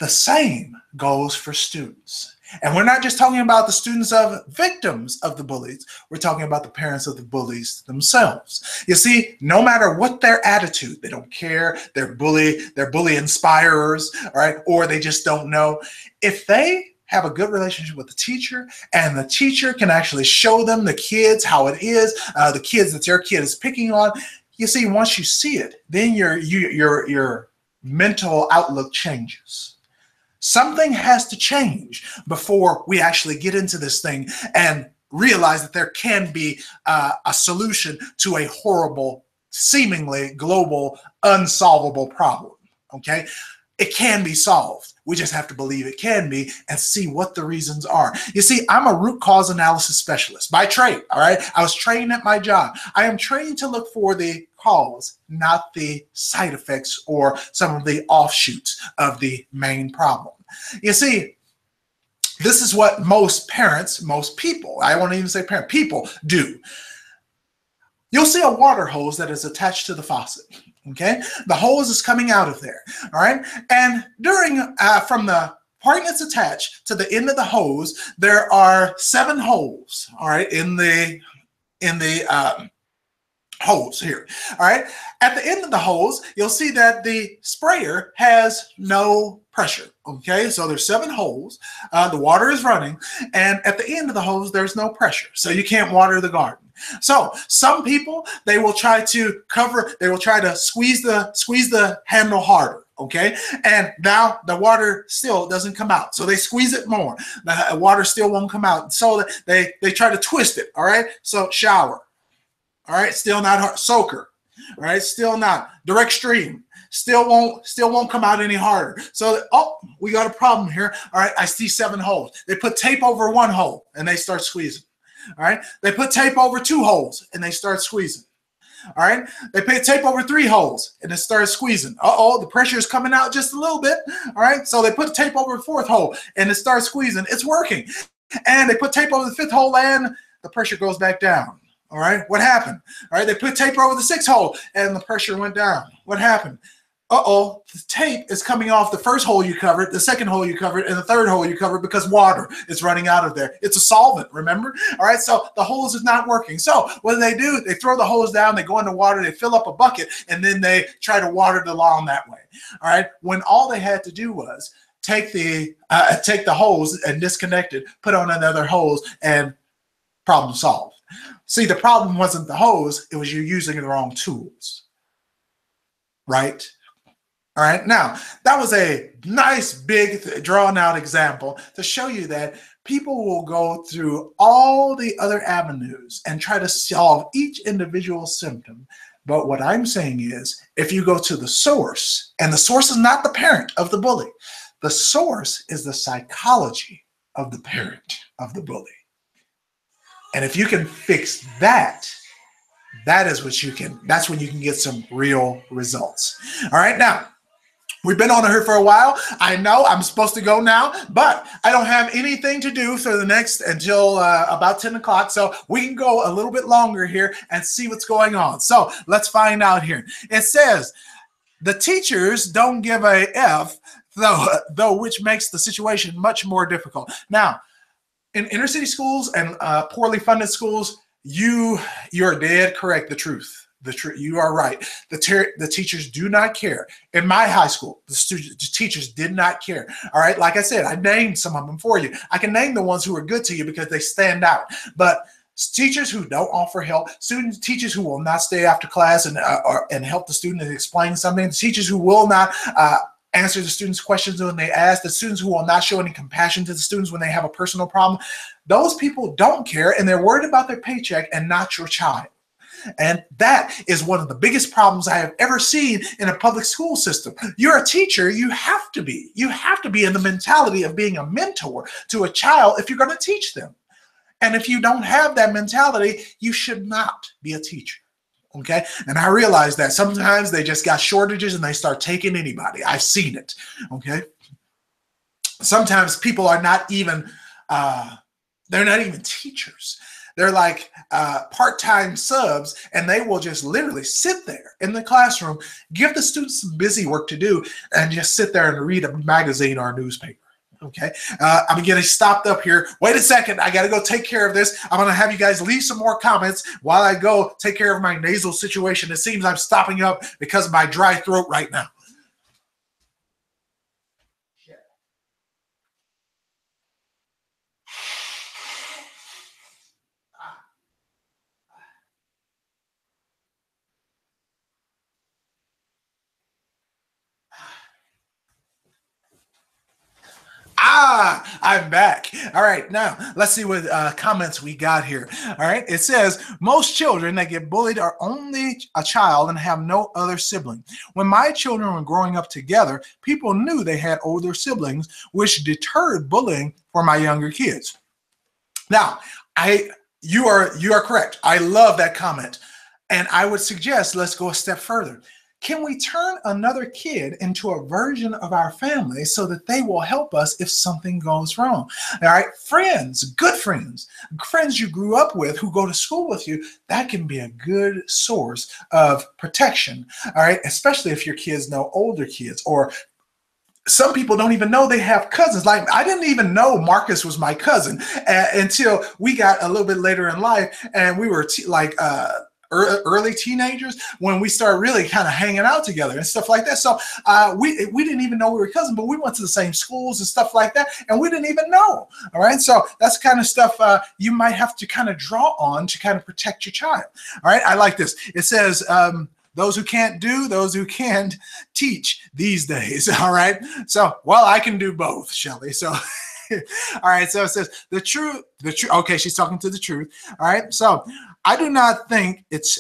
The same goes for students. And we're not just talking about the students of victims of the bullies. We're talking about the parents of the bullies themselves. You see, no matter what their attitude, they don't care, they're bully inspirers, all right, or they just don't know. If they have a good relationship with the teacher, and the teacher can actually show them the kids how it is, the kids that their kid is picking on. You see, once you see it, then your mental outlook changes. Something has to change before we actually get into this thing and realize that there can be a solution to a horrible, seemingly global, unsolvable problem. Okay? It can be solved. We just have to believe it can be and see what the reasons are. You see, I'm a root cause analysis specialist by trade, all right? I was trained at my job. I am trained to look for the cause, not the side effects or some of the offshoots of the main problem. You see, this is what most parents, most people, I won't even say parent, people do. You'll see a water hose that is attached to the faucet. Okay, the hose is coming out of there, all right? And from the point it's attached to the end of the hose, there are 7 holes, all right, in the hose here, all right? At the end of the hose, you'll see that the sprayer has no pressure, okay? So there's 7 holes, the water is running, and at the end of the hose, there's no pressure, so you can't water the garden. So some people, they will try to squeeze the handle harder, okay? And now the water still doesn't come out. So they squeeze it more. The water still won't come out. So they try to twist it, all right? So shower, all right? Still not hard. Soaker, all right? Still not. Direct stream. Still won't come out any harder. So, oh, we got a problem here. All right, I see 7 holes. They put tape over 1 hole and they start squeezing. All right, they put tape over 2 holes and they start squeezing. All right, they put tape over 3 holes and it starts squeezing. Uh-oh, the pressure is coming out just a little bit. All right, so they put tape over the 4th hole and it starts squeezing. It's working. And they put tape over the 5th hole and the pressure goes back down. All right, what happened? All right, they put tape over the 6th hole and the pressure went down. What happened? Uh-oh, the tape is coming off the 1st hole you covered, the 2nd hole you covered, and the 3rd hole you covered because water is running out of there. It's a solvent, remember? All right, so the hose is not working. So what do? They throw the hose down, they go into water, they fill up a bucket, and then they try to water the lawn that way. All right, when all they had to do was take the hose and disconnect it, put on another hose, and problem solved. See, the problem wasn't the hose, it was you using the wrong tools, right? All right, now that was a nice big drawn out example to show you that people will go through all the other avenues and try to solve each individual symptom. But what I'm saying is, if you go to the source, and the source is not the parent of the bully, the source is the psychology of the parent of the bully. And if you can fix that, that's when you can get some real results. All right, now, we've been on here for a while. I know I'm supposed to go now, but I don't have anything to do for the next until about 10 o'clock. So we can go a little bit longer here and see what's going on. So let's find out here. It says, the teachers don't give a F, though which makes the situation much more difficult. Now, in inner city schools and poorly funded schools, you're dead correct, the truth. You are right. The teachers do not care. In my high school, the teachers did not care. All right, like I said, I named some of them for you. I can name the ones who are good to you because they stand out. But teachers who don't offer help, teachers who will not stay after class and help the student and explain something, the teachers who will not answer the students' questions when they ask, the students who will not show any compassion to the students when they have a personal problem, those people don't care and they're worried about their paycheck and not your child. And that is one of the biggest problems I have ever seen in a public school system. You're a teacher, you have to be in the mentality of being a mentor to a child if you're going to teach them. And if you don't have that mentality, you should not be a teacher. Okay, and I realize that sometimes they just got shortages and they start taking anybody. I've seen it. Okay, sometimes people are not even they're not even teachers. They're like part-time subs, and they will just literally sit there in the classroom, give the students some busy work to do, and just sit there and read a magazine or a newspaper. Okay, I'm getting stopped up here. Wait a second, I got to go take care of this. I'm going to have you guys leave some more comments while I go take care of my nasal situation. It seems I'm stopping up because of my dry throat right now. I'm back. All right, now let's see what comments we got here. All right, it says most children that get bullied are only a child and have no other sibling. When my children were growing up together, people knew they had older siblings, which deterred bullying for my younger kids. Now, you are correct. I love that comment, and I would suggest let's go a step further. Can we turn another kid into a version of our family so that they will help us if something goes wrong? All right, friends, good friends, friends you grew up with who go to school with you, that can be a good source of protection. All right, especially if your kids know older kids, or some people don't even know they have cousins. Like, I didn't even know Marcus was my cousin until we got a little bit later in life, and we were early teenagers when we started really kind of hanging out together and stuff like that. So we didn't even know we were cousins, but we went to the same schools and stuff like that, and we didn't even know. All right, so that's kind of stuff you might have to kind of draw on to kind of protect your child. All right, I like this. It says those who can't do, those who can't teach these days. All right, so well, I can do both, Shelly. So all right, so it says the truth. Okay, she's talking to the truth. All right, so I do not think it's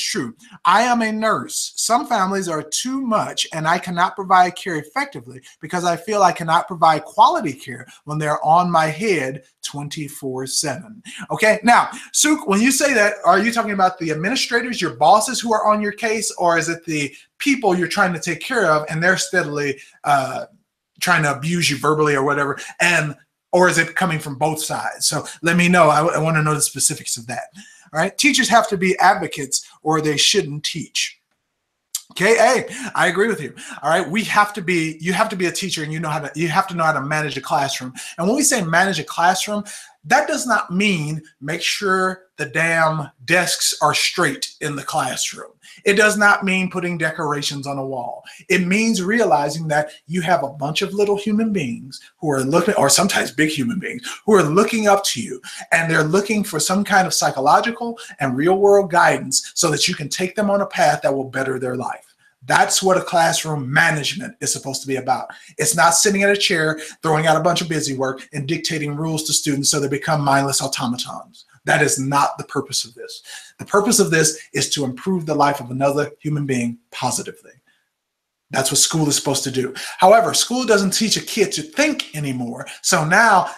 true. I am a nurse. Some families are too much, and I cannot provide care effectively because I feel I cannot provide quality care when they're on my head 24/7. Okay, now, Suk, when you say that, are you talking about the administrators, your bosses who are on your case, or is it the people you're trying to take care of and they're steadily trying to abuse you verbally or whatever, or is it coming from both sides? So let me know. I want to know the specifics of that. All right. Teachers have to be advocates or they shouldn't teach. Okay, hey, I agree with you. All right, you have to be a teacher, and you have to know how to manage a classroom. And when we say manage a classroom, that does not mean make sure the damn desks are straight in the classroom. It does not mean putting decorations on a wall. It means realizing that you have a bunch of little human beings who are looking, or sometimes big human beings, who are looking up to you, and they're looking for some kind of psychological and real world guidance so that you can take them on a path that will better their life. That's what a classroom management is supposed to be about. It's not sitting at a chair, throwing out a bunch of busy work and dictating rules to students so they become mindless automatons. That is not the purpose of this. The purpose of this is to improve the life of another human being positively. That's what school is supposed to do. However, school doesn't teach a kid to think anymore. So now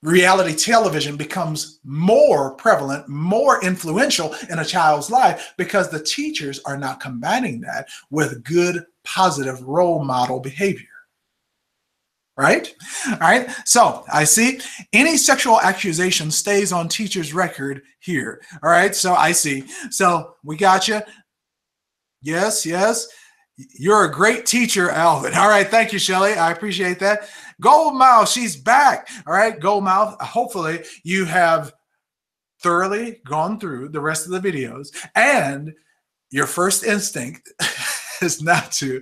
reality television becomes more prevalent, more influential in a child's life because the teachers are not combating that with good, positive role model behavior. Right? All right. So I see any sexual accusation stays on teacher's record here. All right. So I see. So we got you. Yes, yes. You're a great teacher, Alvin. All right. Thank you, Shelly. I appreciate that. Goldmouth, she's back. All right. Goldmouth, hopefully you have thoroughly gone through the rest of the videos, and your first instinct is not to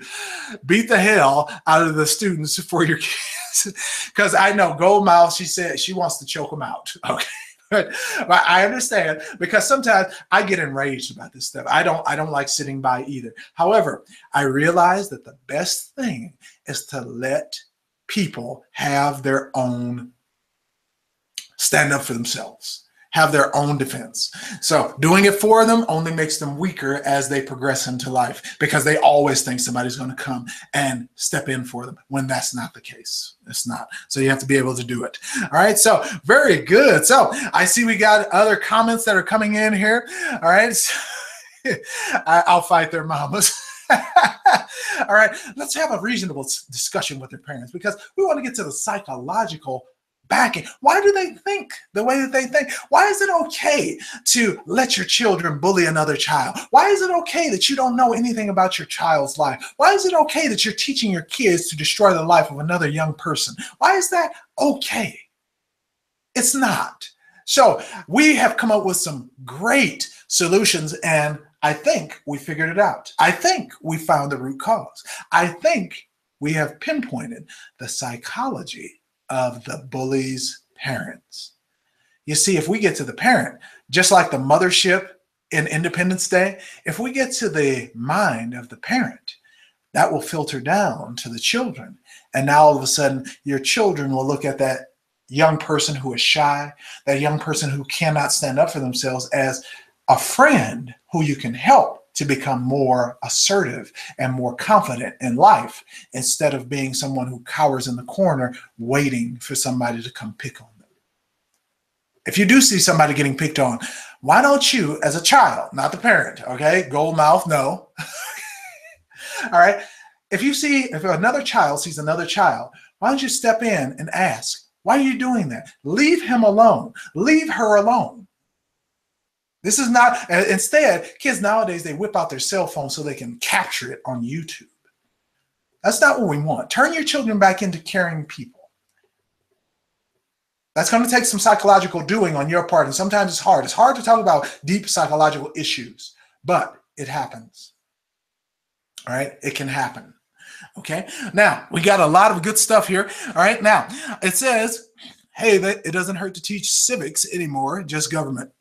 beat the hell out of the students for your kids. Because I know Goldmouth, she said she wants to choke them out. Okay. But I understand, because sometimes I get enraged about this stuff. I don't like sitting by either. However, I realize that the best thing is to let people have their own, stand up for themselves, have their own defense. So doing it for them only makes them weaker as they progress into life, because they always think somebody's going to come and step in for them when that's not the case. It's not. So you have to be able to do it. All right. So very good. So I see we got other comments that are coming in here. All right. So I'll fight their mamas. All right. Let's have a reasonable discussion with their parents, because we want to get to the psychological backing. Why do they think the way that they think? Why is it okay to let your children bully another child? Why is it okay that you don't know anything about your child's life? Why is it okay that you're teaching your kids to destroy the life of another young person? Why is that okay? It's not. So we have come up with some great solutions, and I think we figured it out. I think we found the root cause. I think we have pinpointed the psychology of the bully's parents. You see, if we get to the parent, just like the mothership in Independence Day, if we get to the mind of the parent, that will filter down to the children. And now all of a sudden, your children will look at that young person who is shy, that young person who cannot stand up for themselves, as a friend who you can help to become more assertive and more confident in life, instead of being someone who cowers in the corner waiting for somebody to come pick on them. If you do see somebody getting picked on, why don't you, as a child, not the parent, okay, gold mouth, no. All right. If another child sees another child, why don't you step in and ask, why are you doing that? Leave him alone. Leave her alone. This is not, instead, kids nowadays, they whip out their cell phone so they can capture it on YouTube. That's not what we want. Turn your children back into caring people. That's going to take some psychological doing on your part, and sometimes it's hard. It's hard to talk about deep psychological issues, but it happens. All right, it can happen. Okay, now we got a lot of good stuff here. All right, now it says, hey, it doesn't hurt to teach civics anymore, just government.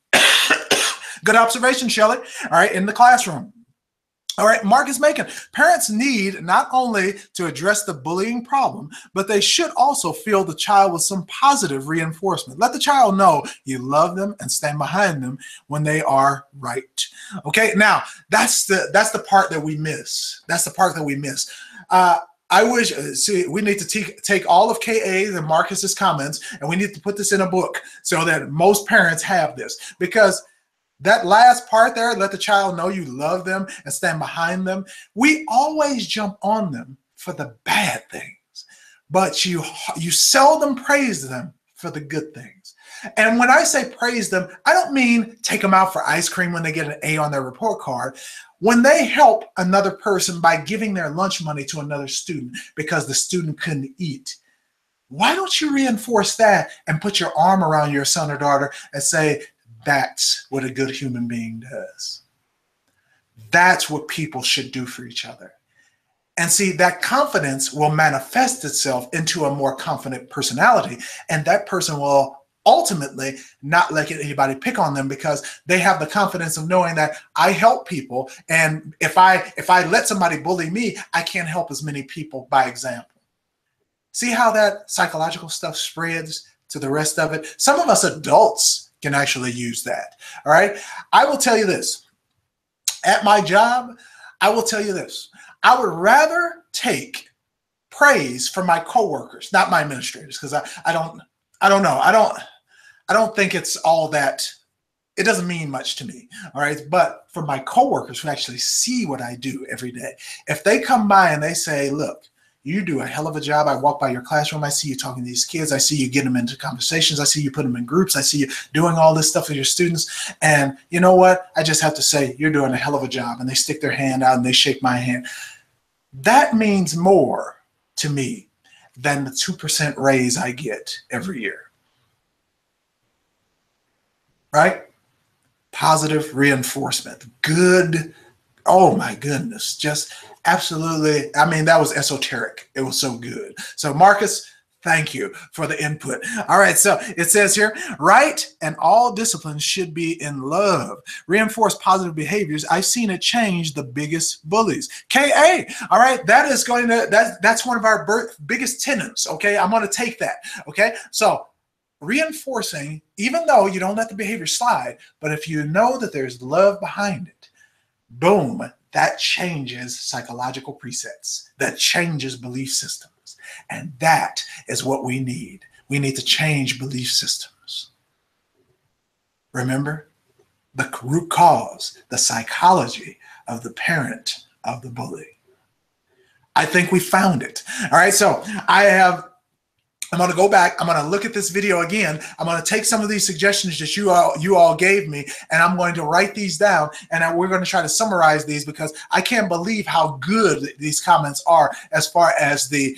Good observation, Shelley. All right, in the classroom. All right, Marcus Macon. Parents need not only to address the bullying problem, but they should also fill the child with some positive reinforcement. Let the child know you love them and stand behind them when they are right. Okay, now that's the part that we miss. That's the part that we miss. I wish, see, we need to take all of KA's and Marcus's comments, and we need to put this in a book so that most parents have this, because that last part there, let the child know you love them and stand behind them. We always jump on them for the bad things, but you seldom praise them for the good things. And when I say praise them, I don't mean take them out for ice cream when they get an A on their report card. When they help another person by giving their lunch money to another student because the student couldn't eat, why don't you reinforce that and put your arm around your son or daughter and say, that's what a good human being does. That's what people should do for each other. And see, that confidence will manifest itself into a more confident personality. And that person will ultimately not let anybody pick on them, because they have the confidence of knowing that I help people. And if I let somebody bully me, I can't help as many people by example. See how that psychological stuff spreads to the rest of it? Some of us adults can actually use that. All right. I will tell you this. At my job, I will tell you this. I would rather take praise from my coworkers, not my administrators, because I don't know. I don't think it's all that, it doesn't mean much to me. All right. But for my coworkers who actually see what I do every day, if they come by and they say, look, you do a hell of a job. I walk by your classroom. I see you talking to these kids. I see you getting them into conversations. I see you put them in groups. I see you doing all this stuff with your students. And you know what? I just have to say, you're doing a hell of a job. And they stick their hand out and they shake my hand. That means more to me than the 2% raise I get every year. Right? Positive reinforcement. Good. Oh my goodness. Just absolutely. I mean, that was esoteric. It was so good. So Marcus, thank you for the input. All right. So it says here, right? And all disciplines should be in love. Reinforce positive behaviors. I've seen it change the biggest bullies. KA. All right. That's one of our biggest tenets. Okay. I'm going to take that. Okay. So reinforcing, even though you don't let the behavior slide, but if you know that there's love behind it, boom, that changes psychological presets. That changes belief systems. And that is what we need. We need to change belief systems. Remember, the root cause, the psychology of the parent of the bully. I think we found it. All right, so I have I'm going to go back. I'm going to look at this video again. I'm going to take some of these suggestions that you all gave me, and I'm going to write these down, and we're going to try to summarize these, because I can't believe how good these comments are as far as the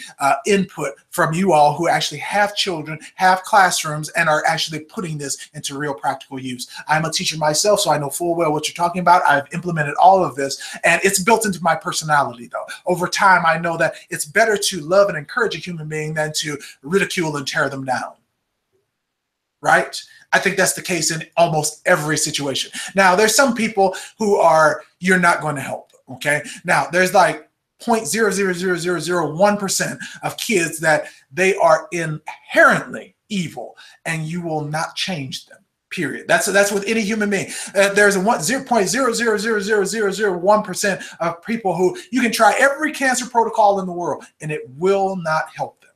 input from you all who actually have children, have classrooms, and are actually putting this into real practical use. I'm a teacher myself, so I know full well what you're talking about. I've implemented all of this, and it's built into my personality, though. Over time, I know that it's better to love and encourage a human being than to ridicule and tear them down, right? I think that's the case in almost every situation. Now, there's some people who you're not going to help, okay? Now, there's like 0.00001% of kids that they are inherently evil, and you will not change them. Period. That's with any human being. There's a 0.0000001% of people who you can try every cancer protocol in the world, and it will not help them.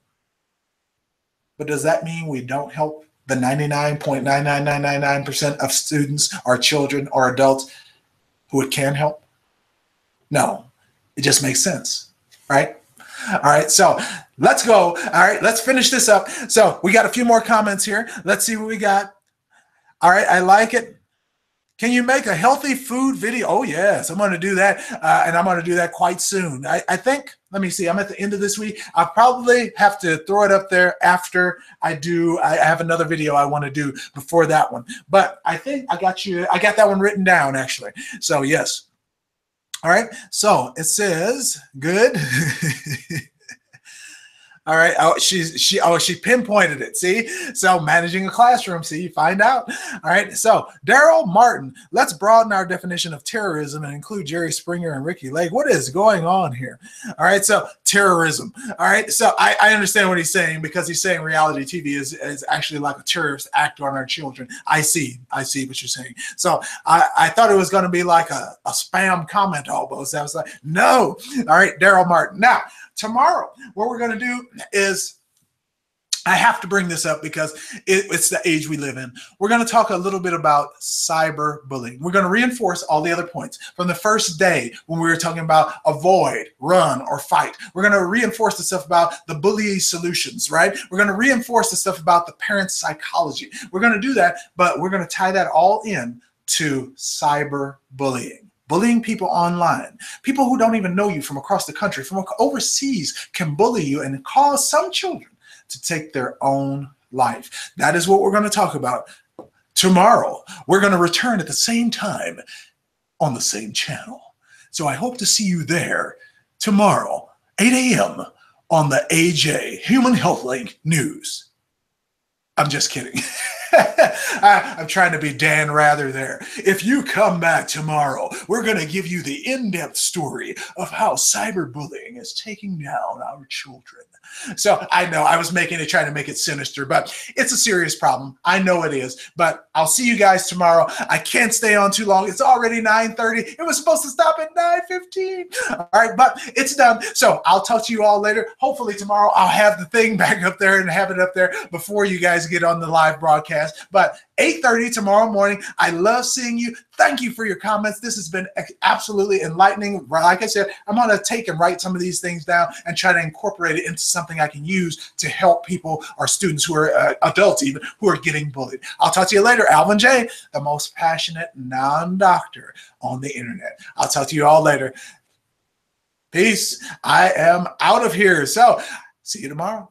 But does that mean we don't help the 99.99999% of students or children or adults who it can help? No, it just makes sense, right? All right, so let's go. All right, let's finish this up. So we got a few more comments here. Let's see what we got. All right, I like it. Can you make a healthy food video? Oh, yes, I'm going to do that, and I'm going to do that quite soon. I think, let me see, I'm at the end of this week. I'll probably have to throw it up there after I have another video I want to do before that one. But I think I got that one written down, actually. So, yes. All right, so it says, good. All right. Oh, she pinpointed it. See? So managing a classroom. See, you find out. All right. So Daryl Martin, let's broaden our definition of terrorism and include Jerry Springer and Ricky Lake. What is going on here? All right. So terrorism. All right. So I understand what he's saying, because he's saying reality TV is actually like a terrorist act on our children. I see what you're saying. So I thought it was going to be like a spam comment almost. I was like, no. All right. Daryl Martin. Now, tomorrow, what we're going to do is, I have to bring this up because it's the age we live in. We're going to talk a little bit about cyberbullying. We're going to reinforce all the other points from the first day when we were talking about avoid, run, or fight. We're going to reinforce the stuff about the bully solutions, right? We're going to reinforce the stuff about the parent psychology. We're going to do that, but we're going to tie that all in to cyberbullying. Bullying people online, people who don't even know you from across the country, from overseas, can bully you and cause some children to take their own life. That is what we're going to talk about tomorrow. We're going to return at the same time on the same channel. So I hope to see you there tomorrow, 8 a.m. on the AJ Human Health Link News. I'm just kidding. I'm trying to be Dan Rather there. If you come back tomorrow, we're going to give you the in-depth story of how cyberbullying is taking down our children. So I know I was trying to make it sinister, but it's a serious problem. I know it is, but I'll see you guys tomorrow. I can't stay on too long. It's already 9:30. It was supposed to stop at 9:15. All right, but it's done. So I'll talk to you all later. Hopefully tomorrow I'll have the thing back up there and have it up there before you guys get on the live broadcast. But 8:30 tomorrow morning. I love seeing you. Thank you for your comments. This has been absolutely enlightening. Like I said, I'm going to take and write some of these things down and try to incorporate it into something I can use to help people or students who are adults even who are getting bullied. I'll talk to you later. Alvin J, the most passionate non-doctor on the internet. I'll talk to you all later. Peace. I am out of here. So see you tomorrow.